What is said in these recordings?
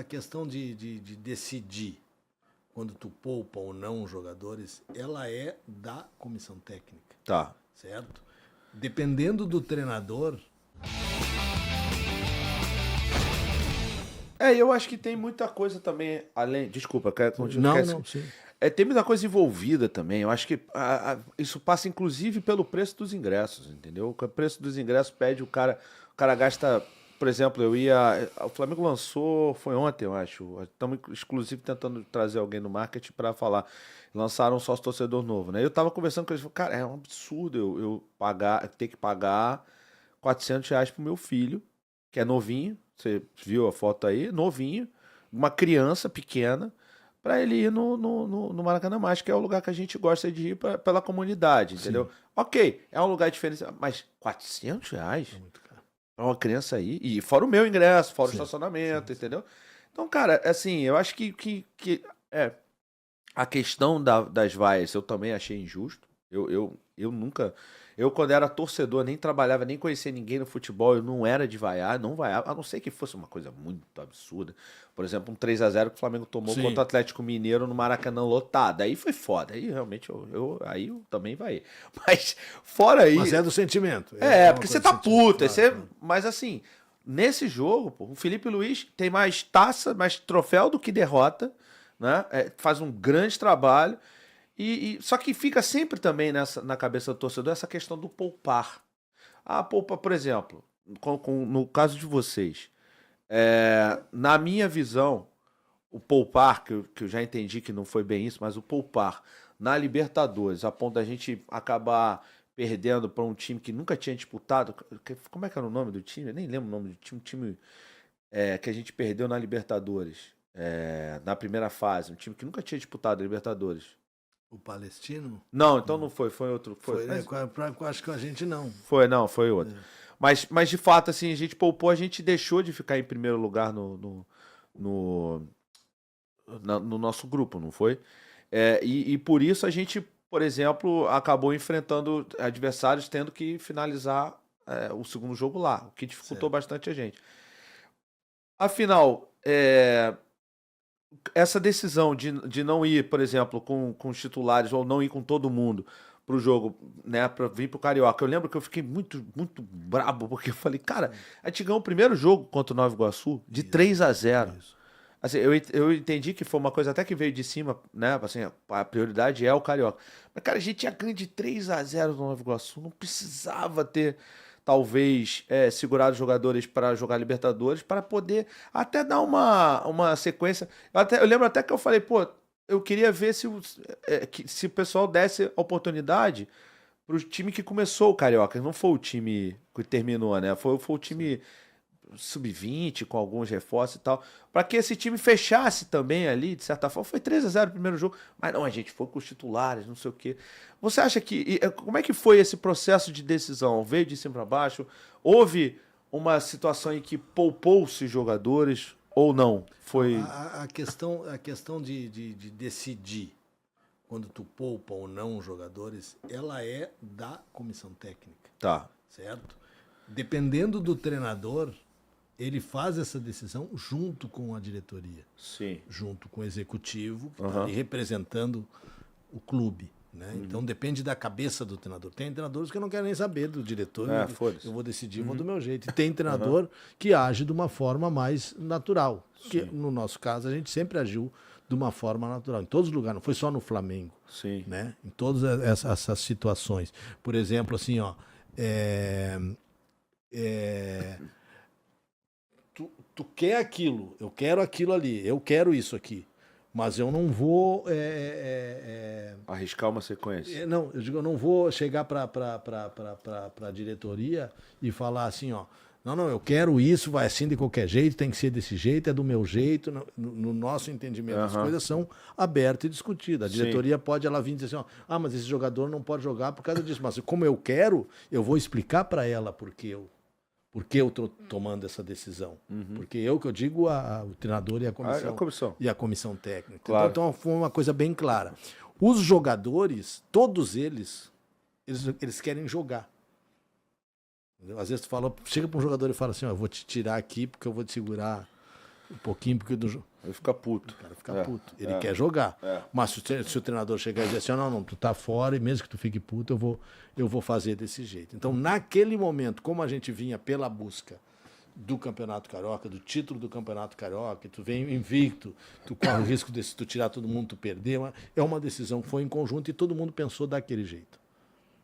a questão de decidir quando tu poupa ou não os jogadores, ela é da comissão técnica. Tá. Certo? Dependendo do treinador... Eu acho que tem muita coisa também, além... Desculpa, quer continuar? Não, sim. Tem muita coisa envolvida também. Eu acho que isso passa, inclusive, pelo preço dos ingressos, entendeu? O preço dos ingressos pede o cara gasta... Por exemplo, o Flamengo lançou, foi ontem, eu acho. Estamos, exclusive, tentando trazer alguém no marketing para falar. Lançaram um sócio torcedor novo, né? Eu tava conversando com eles, cara, é um absurdo eu ter que pagar R$ 400 pro meu filho, que é novinho, você viu a foto aí, novinho, uma criança pequena, para ele ir no Maracanã Mais, que é o lugar que a gente gosta de ir pela comunidade, entendeu? Sim. Ok, é um lugar diferente, mas R$ 400? É muito caro. Pra uma criança aí, e fora o meu ingresso, fora o estacionamento, entendeu? Então, cara, assim, eu acho que a questão das vaias eu também achei injusto. Eu nunca... Eu, quando era torcedor, nem trabalhava, nem conhecia ninguém no futebol, eu não era de vaiar, não vaiava, a não ser que fosse uma coisa muito absurda. Por exemplo, um 3-0 que o Flamengo tomou contra o Atlético Mineiro no Maracanã lotado. Aí foi foda. Aí realmente aí eu também vai. Mas fora aí... Mas é do sentimento. Porque você tá puto. Claro. Mas assim, nesse jogo, pô, o Felipe Luiz tem mais taça, mais troféu do que derrota, né? Faz um grande trabalho. Só que fica sempre também na cabeça do torcedor essa questão do poupar. Poupa, por exemplo, no caso de vocês, na minha visão, o poupar, que eu já entendi que não foi bem isso, mas o poupar na Libertadores, a ponto da gente acabar perdendo para um time que nunca tinha disputado. Como é que era o nome do time? Eu nem lembro o nome do time. Time que a gente perdeu na Libertadores, na primeira fase. Um time que nunca tinha disputado a Libertadores. O Palestino? Não, então não foi outro. Foi, né? Acho que a gente não. Foi outro. Mas de fato, assim, a gente poupou, a gente deixou de ficar em primeiro lugar no nosso grupo, não foi? E por isso a gente, por exemplo, acabou enfrentando adversários tendo que finalizar o segundo jogo lá, o que dificultou bastante a gente. Afinal, essa decisão de não ir, por exemplo, com os titulares ou não ir com todo mundo pro jogo, né, pra vir pro Carioca. Eu lembro que eu fiquei muito, muito brabo, porque eu falei, cara, a gente ganhou o primeiro jogo contra o Nova Iguaçu de 3-0. Assim, eu entendi que foi uma coisa até que veio de cima, né, assim, a prioridade é o Carioca. Mas, cara, a gente tinha ganho de 3-0 no Nova Iguaçu, não precisava ter... talvez segurar os jogadores para jogar Libertadores, para poder até dar uma sequência. Eu lembro até que eu falei, pô, eu queria ver se o pessoal desse a oportunidade para o time que começou o Carioca. Não foi o time que terminou, né? Foi o time sub-20, com alguns reforços e tal, para que esse time fechasse também ali, de certa forma. Foi 3-0 o primeiro jogo, mas não, a gente foi com os titulares, não sei o quê. Você acha que... Como é que foi esse processo de decisão? Veio de cima para baixo? Houve uma situação em que poupou-se jogadores ou não? Foi... A questão de decidir quando tu poupa ou não os jogadores, ela é da comissão técnica. Tá. Certo? Dependendo do treinador, ele faz essa decisão junto com a diretoria. Sim. Junto com o executivo, que está ali representando o clube. Né? Então depende da cabeça do treinador. Tem treinadores que eu não quero nem saber do diretor. Eu vou decidir, vou do meu jeito. E tem treinador que age de uma forma mais natural. Que, no nosso caso, a gente sempre agiu de uma forma natural. Em todos os lugares, não foi só no Flamengo. Sim. Né? Em todas essas situações. Por exemplo, assim, ó. Tu quer aquilo, eu quero aquilo ali, eu quero isso aqui. Mas eu não vou... arriscar uma sequência. Não, eu digo, eu não vou chegar para a diretoria e falar assim, ó, não, eu quero isso, vai assim de qualquer jeito, tem que ser desse jeito, é do meu jeito. No nosso entendimento, as coisas são abertas e discutidas. A diretoria pode ela vir e dizer assim, ó, mas esse jogador não pode jogar por causa disso. Mas como eu quero, eu vou explicar para ela por que eu estou tomando essa decisão. Porque eu digo o treinador e a comissão técnica. Claro. Então foi uma coisa bem clara. Os jogadores, todos eles querem jogar. Entendeu? Às vezes tu chega para um jogador e fala assim, ó, eu vou te tirar aqui porque eu vou te segurar Um pouquinho, porque do jogo. Ele fica puto. O cara fica puto. Ele quer jogar. Mas se o treinador chegar e dizer assim, não, tu tá fora, e mesmo que tu fique puto, eu vou fazer desse jeito. Então, naquele momento, como a gente vinha pela busca do Campeonato Carioca, do título do Campeonato Carioca, tu vem invicto, tu corre o risco de se tu tirar todo mundo, tu perder. É uma decisão que foi em conjunto e todo mundo pensou daquele jeito.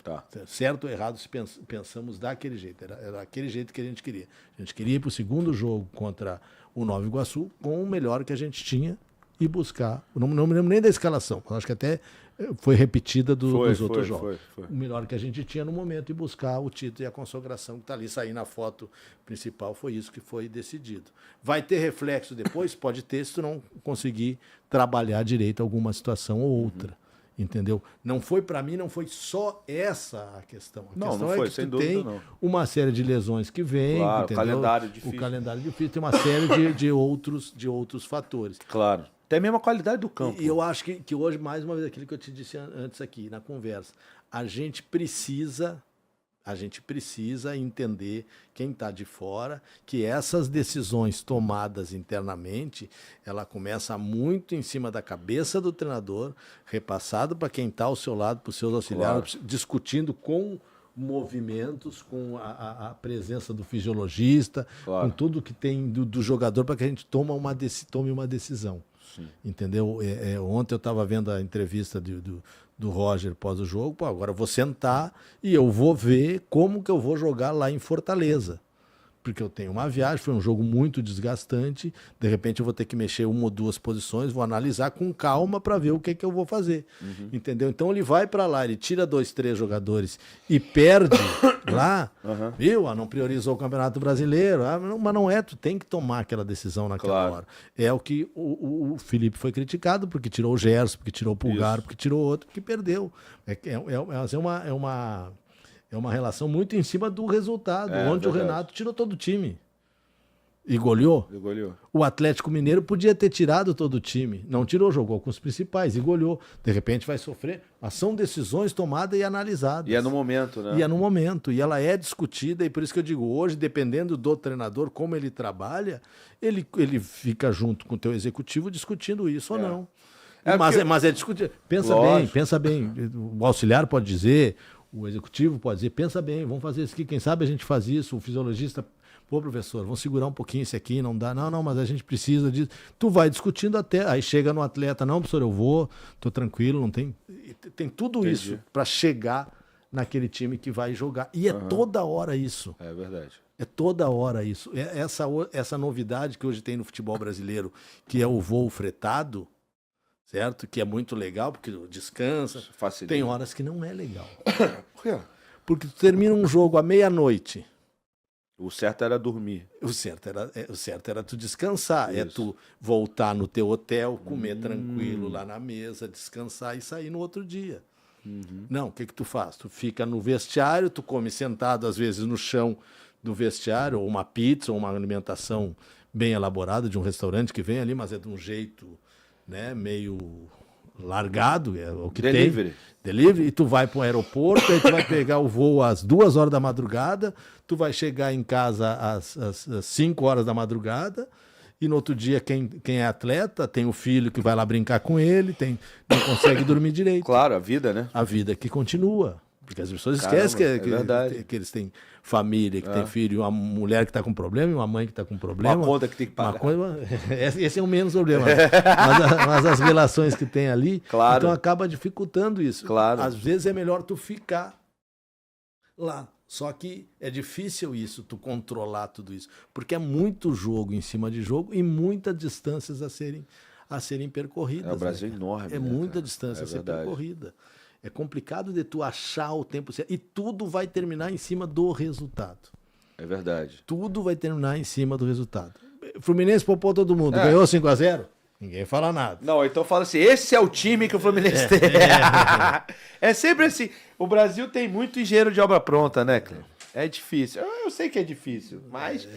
Tá. Certo ou errado, se pensamos daquele jeito. Era aquele jeito que a gente queria. A gente queria ir para o segundo jogo contra o Nova Iguaçu com o melhor que a gente tinha e buscar. Não me lembro nem da escalação, mas acho que até foi repetida dos outros jogos. Foi. O melhor que a gente tinha no momento e buscar o título e a consagração que está ali, sair na foto principal, foi isso que foi decidido. Vai ter reflexo depois? Pode ter, se tu não conseguir trabalhar direito alguma situação ou outra. Entendeu? Não foi, para mim, não foi só essa a questão. A questão não foi, que sem tu dúvida, tem não. uma série de lesões que vem, claro, entendeu? O calendário difícil, tem uma série de outros fatores. Claro. Até mesmo a qualidade do campo. E eu acho que hoje, mais uma vez, aquilo que eu te disse antes aqui, na conversa, a gente precisa entender, quem está de fora, que essas decisões tomadas internamente, ela começa muito em cima da cabeça do treinador, repassado para quem está ao seu lado, para os seus auxiliares, claro. Discutindo com movimentos, com a presença do fisiologista, claro. Com tudo que tem do jogador, para que a gente tome uma decisão. Sim. Entendeu? Ontem eu estava vendo a entrevista do Roger pós o jogo. Pô, agora eu vou sentar e eu vou ver como que eu vou jogar lá em Fortaleza. Porque eu tenho uma viagem, foi um jogo muito desgastante, de repente eu vou ter que mexer uma ou duas posições, vou analisar com calma para ver o que eu vou fazer. Entendeu? Então ele vai para lá, ele tira 2, 3 jogadores e perde lá, viu? Não priorizou o Campeonato Brasileiro, mas não é, tu tem que tomar aquela decisão naquela hora. É o que o Felipe foi criticado, porque tirou o Gerson, porque tirou o Pulgar, porque tirou outro, porque perdeu. É uma relação muito em cima do resultado, onde o Renato tirou todo o time. E goleou. O Atlético Mineiro podia ter tirado todo o time. Não tirou, jogou com os principais e goleou. De repente vai sofrer. Mas são decisões tomadas e analisadas. E é no momento, né? E é no momento. E ela é discutida. E por isso que eu digo, hoje, dependendo do treinador, como ele trabalha, ele fica junto com o teu executivo discutindo isso ou não. Mas é discutir. Pensa bem. O auxiliar pode dizer... O executivo pode dizer, pensa bem, vamos fazer isso aqui, quem sabe a gente faz isso, o fisiologista, pô, professor, vamos segurar um pouquinho isso aqui, não dá, não, mas a gente precisa disso. Tu vai discutindo até, aí chega no atleta, não, professor, eu vou, tô tranquilo, não tem... Tem tudo isso para chegar naquele time que vai jogar. E é toda hora isso. É verdade. É toda hora isso. Essa novidade que hoje tem no futebol brasileiro, que é o voo fretado, certo? Que é muito legal, porque descansa. Facilita. Tem horas que não é legal. Por quê? Porque tu termina um jogo à meia-noite. O certo era dormir. O certo era tu descansar. Isso. É tu voltar no teu hotel, comer tranquilo lá na mesa, descansar e sair no outro dia. Não, o que tu faz? Tu fica no vestiário, tu come sentado, às vezes, no chão do vestiário, ou uma pizza, ou uma alimentação bem elaborada de um restaurante que vem ali, mas é de um jeito... né, meio largado, é o que Delivery. Tem. Delivery, e tu vai para o aeroporto, aí tu vai pegar o voo às 2 horas da madrugada, tu vai chegar em casa às 5 horas da madrugada, e no outro dia quem é atleta tem o filho que vai lá brincar com ele, não consegue dormir direito. Claro, a vida, né? A vida que continua. Porque as pessoas esquecem que eles têm família, que tem filho, uma mulher que está com problema e uma mãe que está com problema. Uma conta que tem que pagar. Esse é o menos problema. Mas as relações que tem ali, claro. Então acaba dificultando isso. Claro. Às vezes é melhor tu ficar lá. Só que é difícil isso, tu controlar tudo isso. Porque é muito jogo em cima de jogo e muitas distâncias a serem percorridas. O Brasil é enorme. É muita distância a ser percorrida. É complicado de tu achar o tempo certo. E tudo vai terminar em cima do resultado. É verdade. Tudo vai terminar em cima do resultado. Fluminense poupou todo mundo. Ganhou 5-0? Ninguém fala nada. Não, então fala assim, esse é o time que o Fluminense tem. É sempre assim. O Brasil tem muito engenheiro de obra pronta, né, Cleber? É difícil. Eu sei que é difícil, mas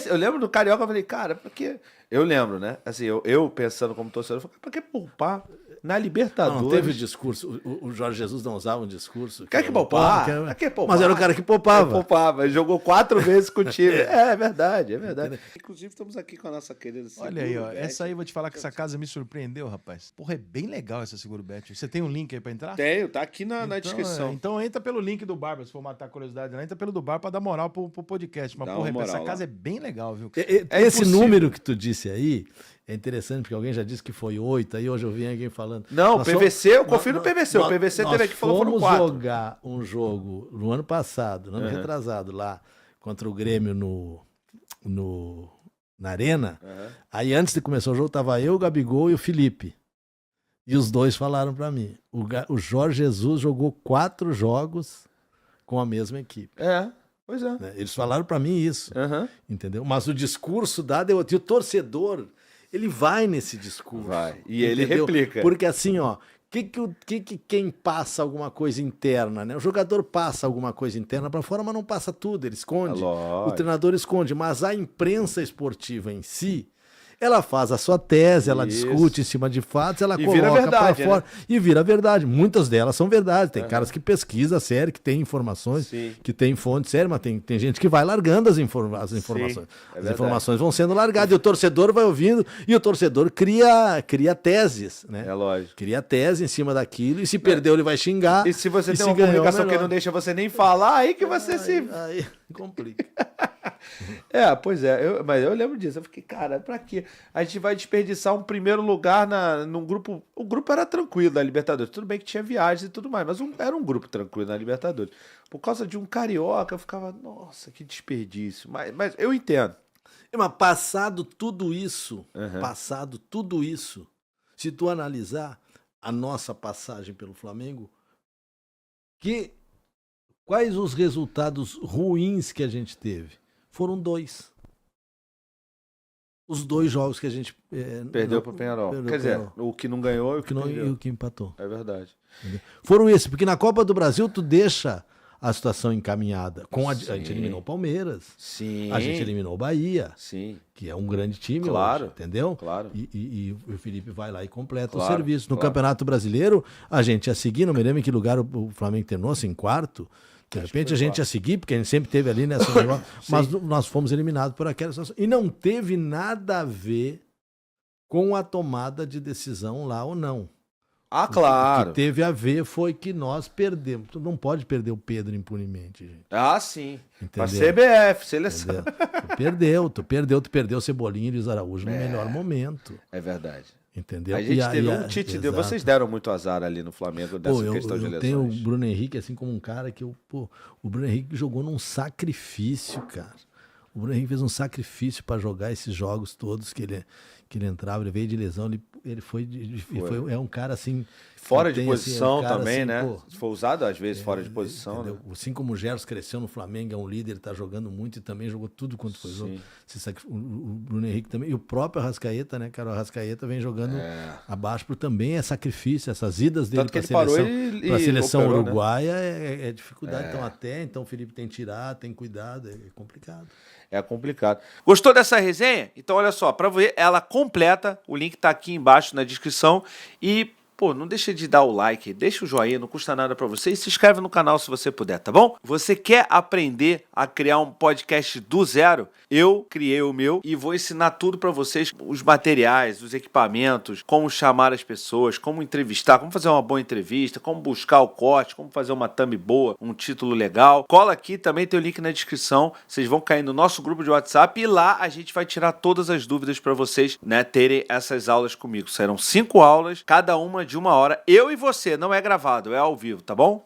eu lembro do Carioca, eu falei, cara, porque Eu lembro, né? Assim, eu pensando como torcedor, eu falei, pra que poupar? Na Libertadores. Não teve discurso. O Jorge Jesus não usava um discurso. Quer que poupar? Quer poupar? Mas era o cara que poupava. Poupava. Jogou 4 vezes com o time. É verdade, é verdade. Inclusive, estamos aqui com a nossa querida Seguro. Olha aí, ó. Essa aí, vou te falar que essa casa me surpreendeu, rapaz. Porra, é bem legal essa Seguro Bet. Você tem um link aí pra entrar? Tenho, tá aqui na descrição. Então entra pelo link do Barba, se for matar a curiosidade. Entra pelo do Barba pra dar moral pro podcast. Mas, porra, essa casa é bem legal, viu? Esse número que tu disse aí é interessante, porque alguém já disse que foi 8, aí hoje eu vi alguém falando... Não, PVC, eu confio no PVC. O PVC teve aqui e falou que foram 4. Nós fomos jogar um jogo no ano passado, no ano retrasado, lá, contra o Grêmio na Arena. Aí antes de começar o jogo, tava eu, o Gabigol e o Felipe. E os dois falaram pra mim, o Jorge Jesus jogou 4 jogos com a mesma equipe. Pois é. Eles falaram pra mim isso, entendeu? Mas o discurso dado, e o torcedor... Ele vai nesse discurso. Vai. E ele replica. Porque assim, ó, quem passa alguma coisa interna, né? O jogador passa alguma coisa interna para fora, mas não passa tudo, ele esconde. O treinador esconde, mas a imprensa esportiva em si, ela faz a sua tese, ela discute em cima de fatos, ela coloca para fora e vira verdade. Muitas delas são verdade. Tem caras que pesquisam sério, que tem informações, que tem fonte séria, mas tem gente que vai largando as informações. As informações vão sendo largadas e o torcedor vai ouvindo e o torcedor cria teses, né? É lógico. Cria tese em cima daquilo e se perdeu ele vai xingar. E se você tem uma comunicação que não deixa você nem falar, aí que você Aí complica. Pois é, mas eu lembro disso. Eu fiquei, cara, pra quê? A gente vai desperdiçar um primeiro lugar num grupo. O grupo era tranquilo da Libertadores. Tudo bem que tinha viagens e tudo mais, mas era um grupo tranquilo na Libertadores. Por causa de um carioca, eu ficava, nossa, que desperdício. Mas eu entendo. Mas passado tudo isso, se tu analisar a nossa passagem pelo Flamengo, quais os resultados ruins que a gente teve? Foram 2. Os 2 jogos que a gente... perdeu pro Peñarol. Quer dizer, o que não ganhou e o que empatou. É verdade. Entendeu? Foram esses, porque na Copa do Brasil tu deixa a situação encaminhada. A gente eliminou o Palmeiras. Sim. A gente eliminou o Bahia. Sim. Que é um grande time hoje, entendeu? Claro. E o Felipe vai lá e completa o serviço. No Campeonato Brasileiro, a gente ia seguir, não me lembro em que lugar o Flamengo terminou, assim, em quarto. De repente a gente ia seguir, porque a gente sempre teve ali nessa negócio, mas nós fomos eliminados por aquela situação. E não teve nada a ver com a tomada de decisão lá ou não. Claro. O que teve a ver foi que nós perdemos. Tu não pode perder o Pedro impunemente, gente. Sim. Entendeu? A CBF, seleção. Tu perdeu o Cebolinha e Luiz Araújo no melhor momento. É verdade. Entendeu? A gente teve um Tite, vocês deram muito azar ali no Flamengo dessa questão de lesões. Eu tenho o Bruno Henrique assim como um cara que o Bruno Henrique jogou num sacrifício, cara. O Bruno Henrique fez um sacrifício para jogar esses jogos todos que ele entrava, ele veio de lesão, ele foi é um cara assim... Fora de posição assim, também, assim, né? Foi usado às vezes fora de posição. Né? Assim como o Gerson cresceu no Flamengo, é um líder, ele tá jogando muito e também jogou tudo quanto foi jogo. O Bruno Henrique também. E o próprio Arrascaeta, né, cara? O Arrascaeta vem jogando abaixo, porque também é sacrifício. Essas idas dele para a seleção uruguaia, né? é dificuldade. Então o Felipe tem que tirar, tem cuidado, é complicado. É complicado. Gostou dessa resenha? Então olha só, para ver ela completa, o link tá aqui embaixo na descrição e não deixa de dar o like, deixa o joinha, não custa nada pra você e se inscreve no canal se você puder, tá bom? Você quer aprender a criar um podcast do zero? Eu criei o meu e vou ensinar tudo pra vocês, os materiais, os equipamentos, como chamar as pessoas, como entrevistar, como fazer uma boa entrevista, como buscar o corte, como fazer uma thumb boa, um título legal. Cola aqui, também tem o link na descrição, vocês vão cair no nosso grupo de WhatsApp e lá a gente vai tirar todas as dúvidas pra vocês, né, terem essas aulas comigo. Serão 5 aulas, cada uma de 1 hora, eu e você, não é gravado, é ao vivo, tá bom?